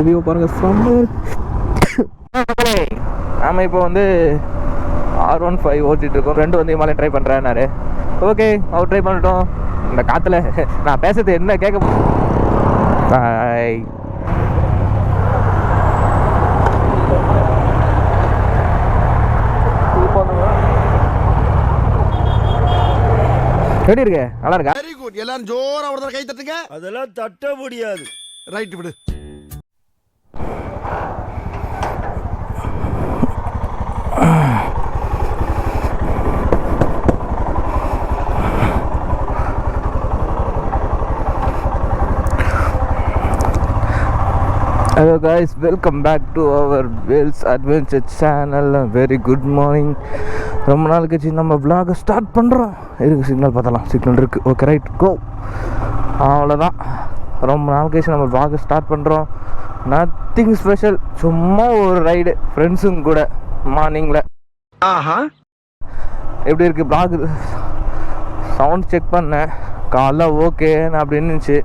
View பாருங்கள் summer. நாம் இப்போ வந்து R15 ஓட்டிகிட்டு இருக்கோம். ஃப்ரெண்டு வந்து இமாலயம் ட்ரை பண்ணுறேன்னாரு. ஓகே, அவர் ட்ரை பண்ணிட்டோம். இந்த காற்றுல நான் பேசுறது என்ன கேட்க. பாய். எப்படி இருக்கு? நல்லா இருக்கா? Very good. எல்லாரும் ஜோரா ஒரு கை தட்டுங்க. அதெல்லாம் தட்ட முடியாது. ரைட் விடு. Hello guys, welcome back to our Wales Adventure channel. Very good morning. ரொம்ப நாள் கழிச்சு நம்ம vlog ஸ்டார்ட் பண்ணுறோம். இருக்கு சிக்னல் பார்த்தலாம், சிக்னல் இருக்குது. ஓகே ரைட் கோ. அவ்வளோதான், ரொம்ப நாள் கழிச்சு நம்ம vlog ஸ்டார்ட் பண்ணுறோம். நத்திங் ஸ்பெஷல், சும்மா ஒரு ரைடு ஃப்ரெண்ட்ஸுங்க கூட மார்னிங்கில். எப்படி இருக்குது vlog? சவுண்ட் செக் பண்ணேன் காலைல ஓகே அப்படின்னு இருந்துச்சு.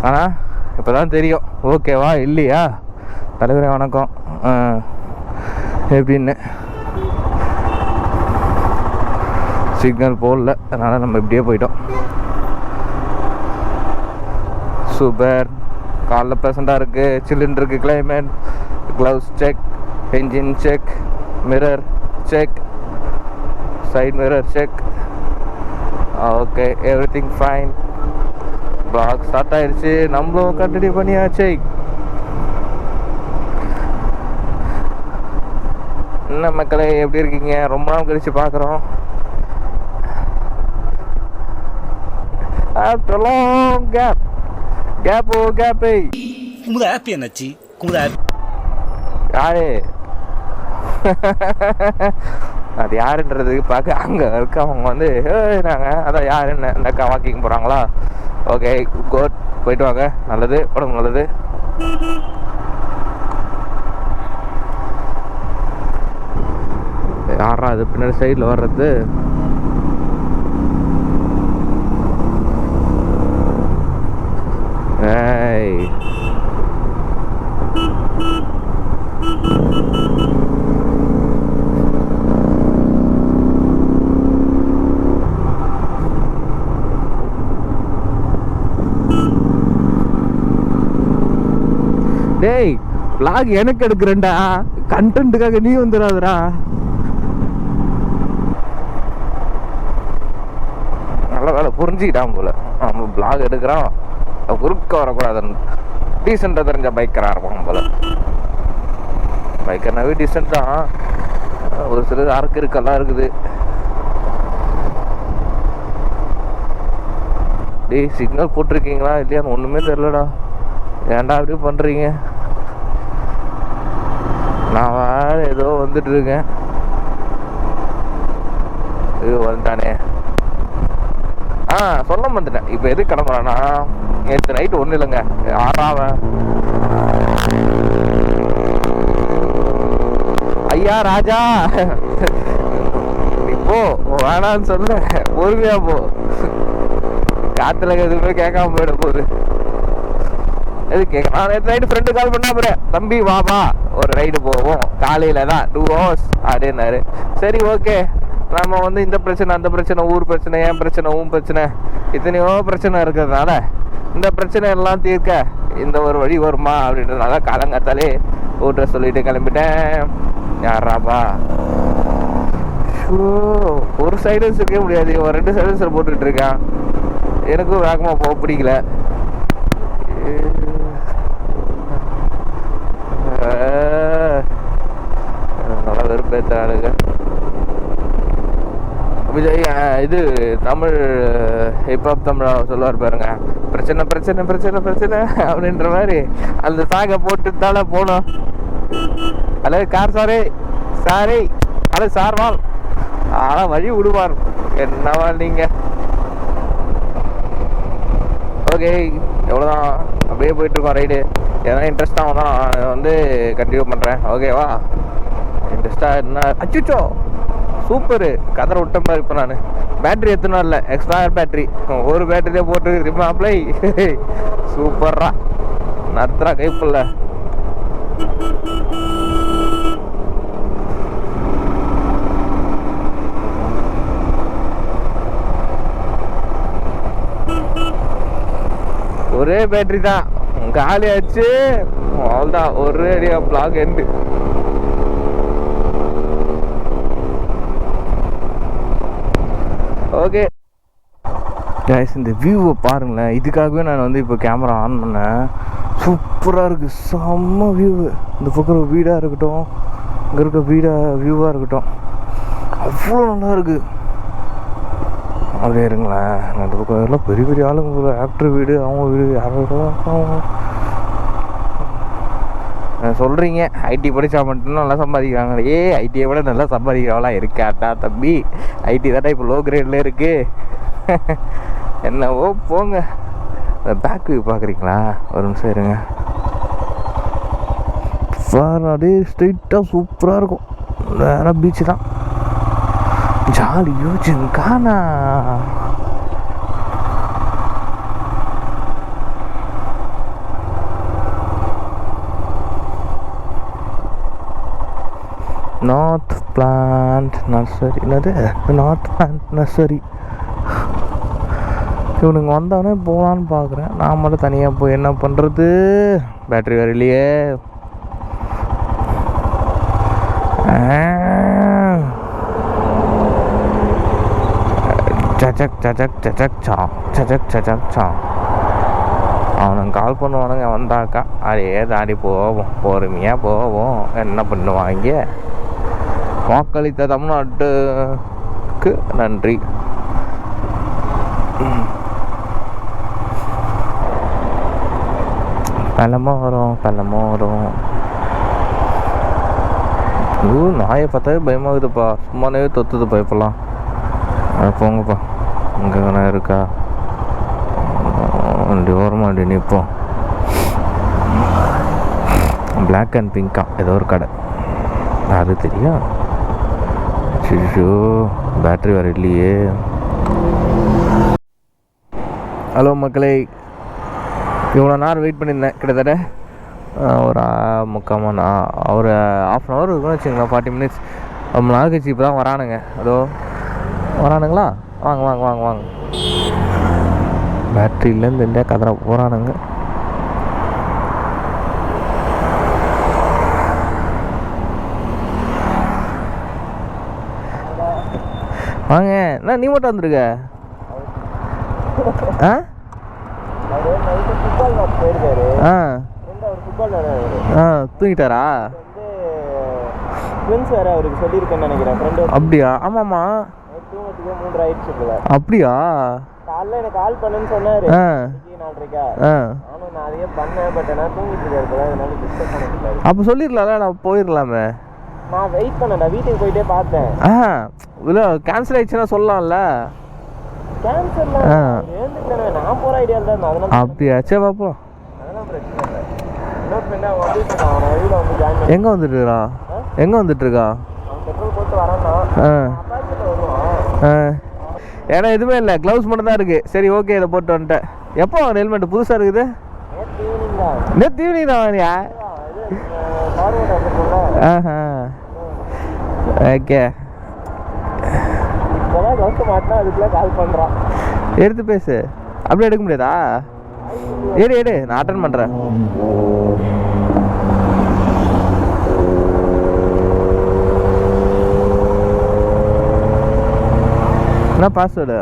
ஆனால் இப்போ தான் தெரியும் ஓகேவா இல்லையா. தலைவரே வணக்கம் எப்படின்னு. சிக்னல் போடல, அதனால் நம்ம இப்படியே போயிட்டோம். சூப்பர், காலைல ப்ளசண்ட்டாக இருக்குது, சில்லுன்னு இருக்குது climate. Gloves check, engine check, mirror check, side mirror check. Okay, everything fine. vlog start ஆயிடுச்சு, நம்மளும் கண்டினியூ பண்ணியாச்சு. என்ன மக்களே எப்படி இருக்கீங்க? ரொம்ப நாள் கழிச்சு பார்க்குறோம். After long gap. Kumuda happy என்னாச்சு? குமுத யாரு அது யாருன்றதுக்கு பார்க்க அங்கே இருக்க அவங்க வந்து நாங்கள் அதான் யாருன்னு இந்த அக்கா வாக்கிங் போகிறாங்களா. ஓகே குட், போயிட்டு வாங்க, நல்லது, உடம்பு நல்லது. யாரா அது பின்னாடி சைடில் வர்றது? ஏய் டேய், vlog எனக்கு எடுக்கிறேன்டா, கண்டென்ட்டுக்காக நீ வந்துடாதடா. நல்ல வேலை புரிஞ்சுக்கிட்டான் போல. நம்ம vlog எடுக்கிறோம், குறுக்க வரக்கூடாதுன்னு. டீசெண்டாக தெரிஞ்ச பைக்கராக இருப்பான் போல. பைக்கர்னாவே டீசெண்ட் தான், ஒரு சிலது அறக்கு இருக்கெல்லாம் இருக்குது. டேய், சிக்னல் போட்டிருக்கீங்களா இல்லையான்னு ஒன்றுமே தெரிலடா. ஏன்டா அப்படி பண்ணுறீங்க? நான் வேற ஏதோ வந்துட்டு இருக்கேன். ஐயோ வந்துட்டானே. சொல்ல வந்துட்டேன். இப்போ எது கிளம்புறானா, நேற்று நைட்டு ஒன்றும் இல்லைங்க, ஆறாவன் ஐயா ராஜா இப்போ வேணான்னு சொல்ல, பொறுமையா போ. காத்துல எதுவுமே கேட்காம போயிட போகுது. எது கேட்க, நான் நேற்று நைட்டு ஃப்ரெண்டு கால் பண்ணா போறேன், தம்பி வாபா ஒரு ரைடு போவோம், காலையில தான் 2 hours அப்படின்னாரு. சரி ஓகே, நம்ம வந்து இந்த பிரச்சனை அந்த பிரச்சனை, ஊர் பிரச்சனை, ஏன் பிரச்சனை, உன் பிரச்சனை, இத்தனையோ பிரச்சனை இருக்கிறதுனால இந்த பிரச்சனை எல்லாம் தீர்க்க இந்த ஒரு வழி வருமா அப்படின்றதுனால காலங்காத்தாலே ஓட்டுற சொல்லிட்டு கிளம்பிட்டேன். யாராப்பா ஒரு சைலன்ஸ் இருக்கவே முடியாது, ஒரு 2 சைலன்ஸர் போட்டுக்கிட்டு இருக்கான். எனக்கும் வேகமாக போக பிடிக்கல. நல்லா வெறுப்பேற்றாளுங்க. விஜய் இது தமிழ் ஹிப்ஹாப் தமிழா சொல்லுவார் பாருங்க, பிரச்சனை பிரச்சனை பிரச்சனை பிரச்சனை அப்படின்ற மாதிரி அந்த சாகை போட்டுட்டால போனோம். அல்லது கார் சாரே சாரே அல்லது சார்வால் ஆனால் வழி விடுவார். என்னவா நீங்க? ஓகே, எவ்வளோதான், அப்படியே போயிட்டுருக்கோம் ரைடு. எதனா இன்ட்ரெஸ்டாக தான் நான் வந்து கண்டினியூ பண்ணுறேன். ஓகேவா? இன்ட்ரெஸ்டாக என்ன அச்சுச்சோ சூப்பரு கதரை விட்ட மாதிரி. இப்போ நான் பேட்ரி எத்தனை இல்லை, எக்ஸ்ட்ரா பேட்ரி, ஒரு பேட்டரியே போட்டு திரும்ப அப்ளை. சூப்பரா நடத்துகிறா கைப்பில்ல. ஒரே பேட்டரி தான் காலி ஆச்சு. அவ்வளோதான், ஒரே அடியா பிளாக் எண்டு. ஓகே கைஸ், இந்த வியூவை பாருங்களேன். இதுக்காகவே நான் வந்து இப்போ கேமரா ஆன் பண்ணேன். சூப்பராக இருக்குது, செம்ம வியூவு. இந்த பக்கம் வீடாக இருக்கட்டும், இங்கே இருக்க வியூவாக இருக்கட்டும், அவ்வளோ நல்லா இருக்குது. அப்படியே இருங்களேன். அந்த பக்கம் எல்லாம் பெரிய பெரிய ஆளுங்க, ஆக்டர் வீடு, அவங்க வீடு, யாரும் சொல்கிறீங்க ஐடி படித்தா மட்டும் நல்லா சம்பாதிக்கிறாங்க. ஐடியை விட நல்லா சம்பாதிக்கிறவளாம் இருக்காட்டா தம்பி? ஐடி தாட்டா இப்போ லோ கிரேடில் இருக்குது. என்னவோ போங்க. இந்த பேக் வியூ பார்க்குறீங்களா? ஒரு நிமிஷம் இருங்க. அப்படியே ஸ்ட்ரெயிட்டாக சூப்பராக இருக்கும். வேறு பீச்சு தான், jolly o gymkhana. North plant nursery. என்னது நார்த் பிளான்ட் நர்சரி? இவனுங்க வந்தவொடனே போகலான்னு பார்க்குறேன். நான் மட்டும் தனியாக போய் என்ன பண்ணுறது? பேட்ரி வேறு இல்லையே. சச்சக் சச்சக் சச்சக் சா சச்சக் சச்சக் சா. அவனுங்க கால் பண்ணுவானுங்க வந்தாக்கா. அதையே தாண்டி போவோம், பொறுமையாக போவோம். என்ன பண்ணுவாங்க? வாக்களித்த தமிழ்நாட்டுக்கு நன்றி. பழமாக வரும். நாயை பார்த்தாவே பயமாகுதுப்பா. சும்மானே தொத்துது பயப்படலாம். போங்கப்பா. இங்கே நான் இருக்கா வண்டி ஓரமாக வண்டி நிற்போம். பிளாக் அண்ட் பிங்கா ஏதோ ஒரு கடை, அது தெரியும். சிஷோ பேட்ரி வேறு இல்லையே. ஹலோ மக்களே, இவ்வளோ நேரம் வெயிட் பண்ணியிருந்தேன். கிட்டத்தட்ட ஒரு 3/4 மணி நேரம், ஒரு 1/2 hour இருக்குன்னு வச்சுங்களேன். 40 minutes. ரொம்ப நாள் கழிச்சு இப்போ தான் வரானுங்க. அதோ வரானுங்களா? வாங்க. பேட்ரியிலேருந்து இந்தியா கதற போகிறானுங்க. வாங்க. என்ன நீ மட்டும் வந்துருக்க? தூங்கிட்டாரா? அப்படியா? ஆமாம்மா, அப்படியா? காலைல எனக்கு கால் பண்ணுன்னு சொன்னாரு. 4:30. நானும் நிறைய பண்ணேன், பட் நான் தூங்கிட்டு இருக்கேன். அதனால டிஸ்டர்ப் பண்ணிட்டாரு. அப்போ சொல்லிடலாம்ல, நான் போயிடலாமே. நான் வெயிட் பண்ணேன், நான் வீட்டுக்கு போயிட்டே பார்த்தேன். இல்லை கேன்சல் ஆயிடுச்சுன்னா சொல்லலாம்ல. கேன்சல்லாம் எழுந்துட்டேன், நான் போகிற ஐடியாவில் தான். அதனால அப்படியா? சரி பாப்போம், அதெல்லாம் பிரச்சனை இல்லை. இன்னொரு ஃப்ரெண்டாக வந்துட்டு இருக்கான், அவன் வழியில் வந்து ஜாயின் பண்ணி. எங்கே வந்துட்டு இருக்கான்? அவன் பெட்ரோல் போட்டு வரான்னா வருவான். ஏன்னா எதுவுமே இல்லை, க்ளவுஸ் மட்டும் தான் இருக்குது. சரி ஓகே, இதை போட்டு வந்துட்டேன். எப்போ ஹெல்மெட் புதுசாக இருக்குது? நேற்று ஈவினிங் தான் வாங்கியா? ஓகே, இப்போதான் கவுத்து மாட்டினா அதுக்குள்ளே கால் பண்ணுறான். எடுத்து பேசு. அப்படியே எடுக்க முடியாதா? எடு நான் அட்டன் பண்ணுறேன். என்ன பாஸ்வேர்டு?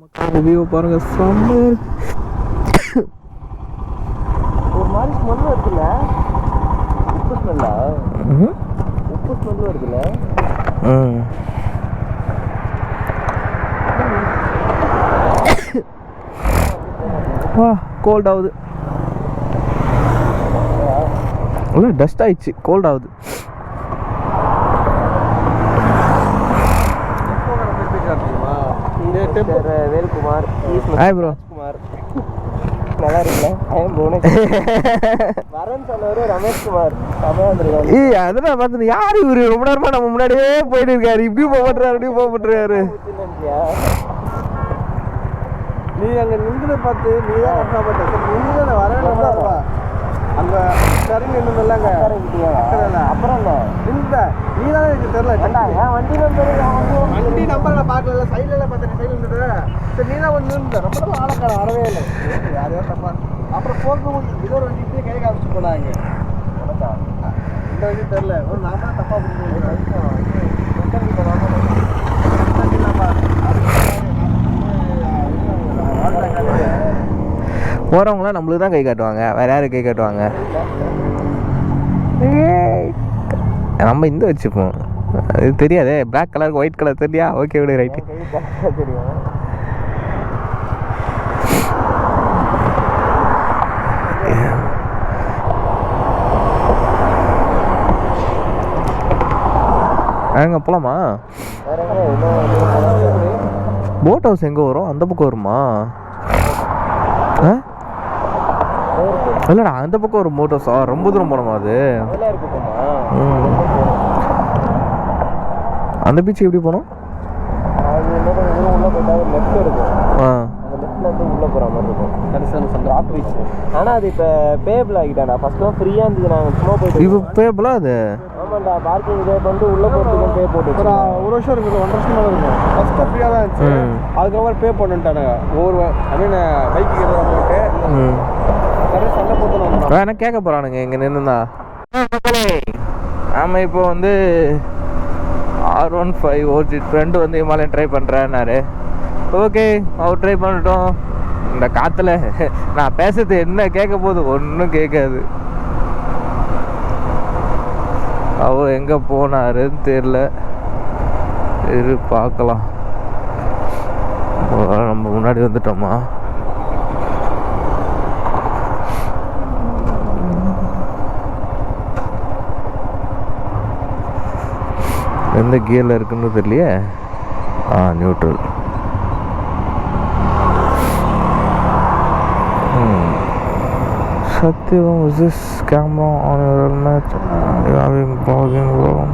வியூ பாருங்க செம்ம. ஒரு மாதிரி ஸ்மெல் வருதுல்ல, உப்பு ஸ்மெல்லா? உப்பு ஸ்மெல் வருதுல்ல. வா கோல்ட் ஆகுது. இல்லை டஸ்ட் ஆயிடுச்சு, கோல்ட் ஆகுது. Velkumar, hi bro. குமார் நல்லா இருக்குல்ல? ஐயம் புவனேஷ் வரேன்னு சொன்னவர் ரமேஷ்குமார் செமையா இருந்திருக்காரு. அதெல்லாம் பார்த்து யார் இவரு ரொம்ப நேரமா நம்ம முன்னாடியே போயிட்டு இருக்காரு, இப்படியும் போக மாட்டாரு அப்படியும் போக மாட்டாரு. நீ அங்க நின்று பார்த்து நீ தான் கஷ்டப்பட்ட வரவே அங்க சரிங்க நின்றுலாங்க. அப்புறம் என்ன நின்ற நீ தானே எனக்கு தெரியல. வண்டி நம்பர் வண்டி நம்பர் நான் பார்க்கல, சைட்ல பார்த்தேன், சைட்ல நின்றுட்டு சரி நீ தான் வந்து நின்ற. ரொம்ப ஆளக்கார வரவே இல்லை, யாரையோ தப்பா. அப்புறம் போக்கு இன்னொரு வண்டிட்டு கை காமிச்சு போனாங்க. இந்த வண்டி தெரியல, ஒரு நாம தப்பா போகிறவங்களாம் நம்மளுக்கு தான் கை காட்டுவாங்க, வேற யாரும் கை காட்டுவாங்க? நம்ம இந்த வச்சுப்போம், அது தெரியாதே. பிளாக் கலருக்கு ஒயிட் கலர் தெரியா? ஓகே விடு, ரைட்டு. தெரியும். எங்க போலாமா? போட் ஹவுஸ் எங்கே வரும்? அந்த பக்கம் வருமா? இல்லைடா அந்த பக்கம் ஒரு போட் ஹவுஸா? ரொம்ப தூரம் போனோமா அது? அந்த பீச் எப்படி போனோம்? உள்ள போற மாதிரி இருக்கும். ஆனா அது இப்ப பேபிள் ஆகிட்டாடா. ஃபர்ஸ்ட்லாம் ஃப்ரீயா இருந்தது, நாங்க சும்மா போயிட்டு. இப்போ பேபிளா அது? ஆமாண்டா, பார்க்கிங் இதே பண்ணிட்டு உள்ள போறதுக்கு பே போட்டு ஒரு வருஷம் இருக்குது, 1.5 வருஷம் மேல இருக்கும். ஃபர்ஸ்ட் ஃப்ரீயா தான் இருந்துச்சு, அதுக்கப்புறம் பே பண்ணிட்டானுங்க. ஒவ்வொரு ஐ மீன் பைக்கு போட்டு சண்டை போட்டு என்ன கேட்க போறானுங்க இங்க நின்றுந்தா. ஆமாம், இப்போ வந்து R15 ஓட்டி ஃப்ரெண்டு வந்து இமாலயன் ட்ரை பண்ணுறேன்னாரு. ஓகே, அவர் ட்ரை பண்ணிட்டோம். இந்த காற்றுல நான் பேசுறது என்ன கேட்க போகுது? ஒன்றும் கேட்காது. அவர் எங்கே போனாருன்னு தெரில, இரு பார்க்கலாம். நம்ம முன்னாடி வந்துட்டோமா? எந்த கியரில் இருக்குன்னு தெரியலையே. Neutral. Satyam, is this camera on your helmet? You having blogging wrong?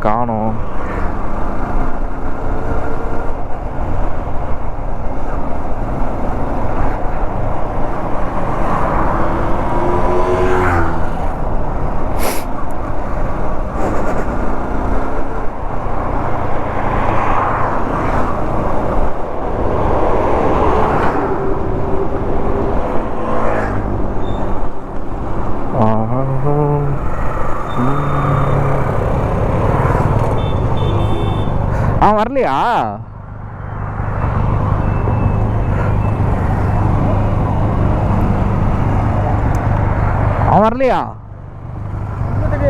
காணோம். வரலையா? அவன் வரலையா?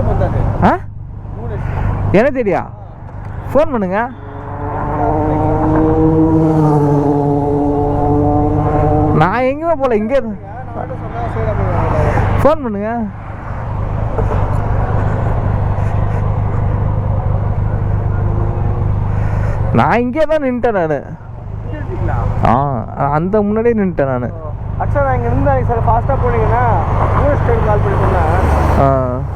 டைம் வந்தாரு. ஆ என்ன தெரியா? ஃபோன் பண்ணுங்க. நான் எங்கேயுமே போகல, இங்கே ஃபோன் பண்ணுங்க. நான் இங்கே தான் நின்ட்டேன். நான் அந்த முன்னாடியே நின்ட்டேன் நான். ஆக்சுவலாக நான் இங்கே இருந்தால் சார் ஃபாஸ்ட்டாக போனீங்கன்னா டூரிஸ்ட் டைம் கால் பண்ணி சொன்னேன்.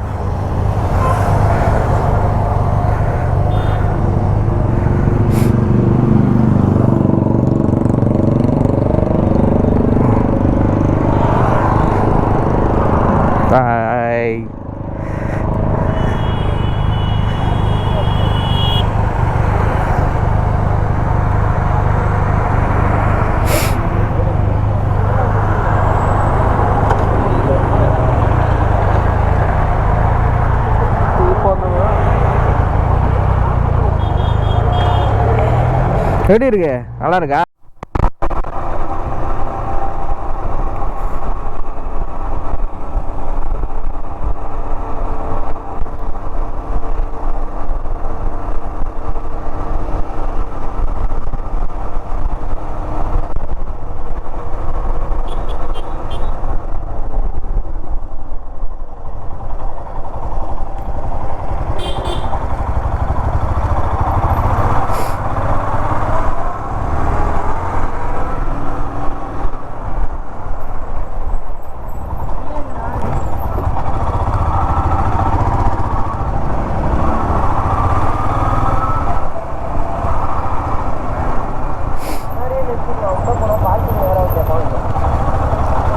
எப்படி இருக்கு? நல்லா இருக்கா?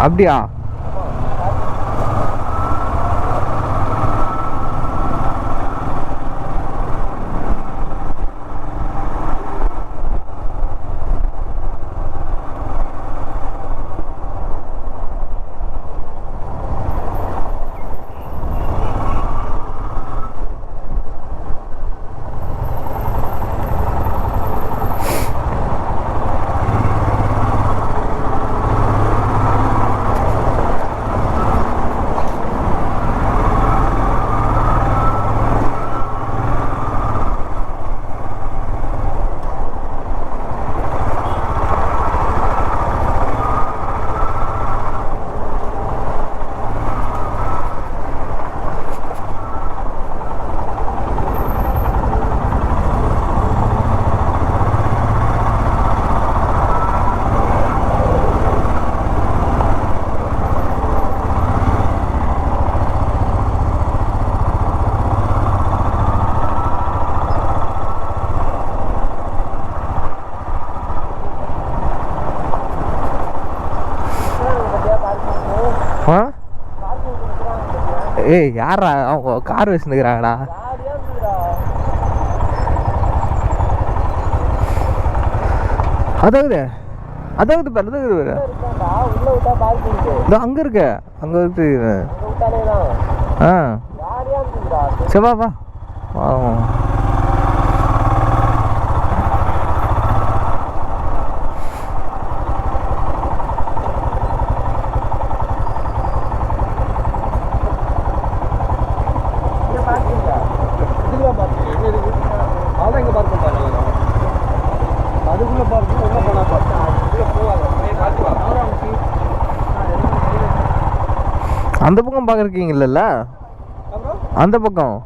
அப்படியா? ஏய் யாரா அவங்க கார் வச்சுருக்கிறாங்கடா? அதாவது அதாவது அங்கே இருக்க அங்கே இருக்கு. ஆ சரி வா அந்த பக்கம் பார்க்குறீங்கல்ல, அந்த பக்கம்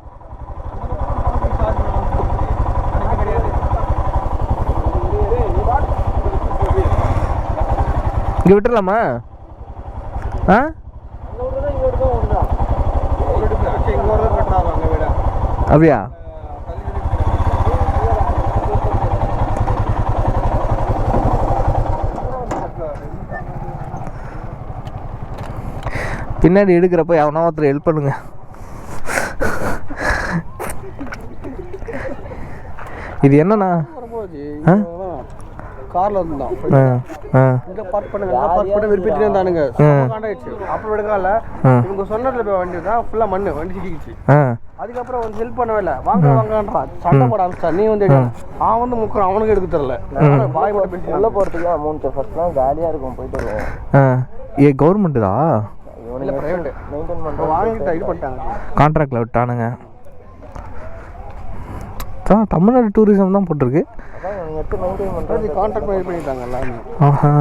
இங்கே விட்டுடலாமா? ஆ அப்படியா? பின்னாடி எடுக்கிறப்ப எவனா ஒருத்தர் ஹெல்ப் பண்ணுங்க. இது என்னண்ணா? கார்ல இருந்தான் இங்க பார்க் பண்ணுங்க பார்க் பண்ண விருப்பிட்டே இருந்தானுங்க. அப்புறம் எடுக்கல இவங்க சொன்னதுல போய் வண்டி தான் ஃபுல்லா மண்ணு வண்டி சிக்கிச்சு. அதுக்கப்புறம் வந்து ஹெல்ப் பண்ணவே இல்லை. வாங்க வாங்கன்றான், சண்டை போட ஆரம்பிச்சான். நீ வந்து அவன் வந்து முக்கியம் அவனுக்கு எடுக்க தெரியல. பாய் மட்டும் பேசி உள்ள போறதுக்கு அமௌண்ட் ஃபர்ஸ்ட்லாம் காலியா இருக்கும். போயிட்டு வருவோம். ஏ கவர்மெண்ட் தான் இல்லை ப்ரைவேட்டு மெயின்டைன் பண்ணுற வாங்கிட்டு இது பண்ணிட்டாங்க கான்ட்ராக்டில் விட்டானுங்க. தமிழ்நாடு டூரிசம் தான் போட்டிருக்கு. அதான் எடுத்து மெயின்டைன் பண்ணுறது கான்ட்ராக்ட் இது பண்ணிட்டாங்க எல்லாமே. ஆஹா,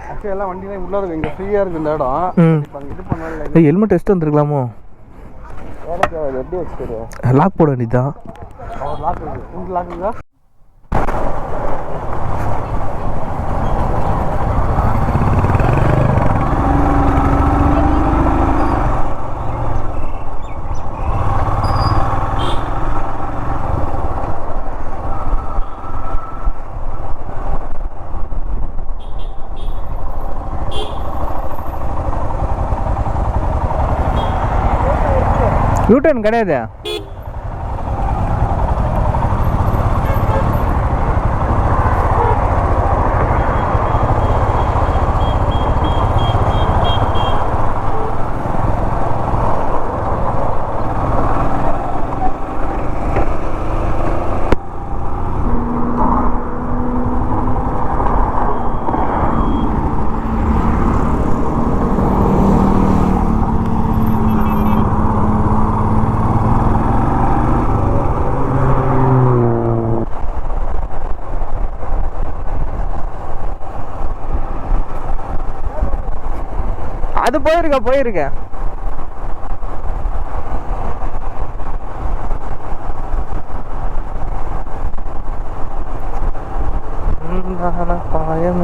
ஆக்சுவலி எல்லாம் வண்டிலாம் உள்ளே இருக்கு, இங்கே ஃப்ரீயாக இருக்குது இந்த இடம். இப்போ அங்கே இது பண்ணல. ஹெல்மெட் டெஸ்ட் வந்துருக்கலாமோ? வேலைக்கு எப்படி வச்சுட்டு லாக் போட வேண்டியதான். அவர் லாக் இருக்குது, இந்த லாக் இருக்கா? யூட்டர்ன் கிடையாது. அது போயிருக்க பாயம்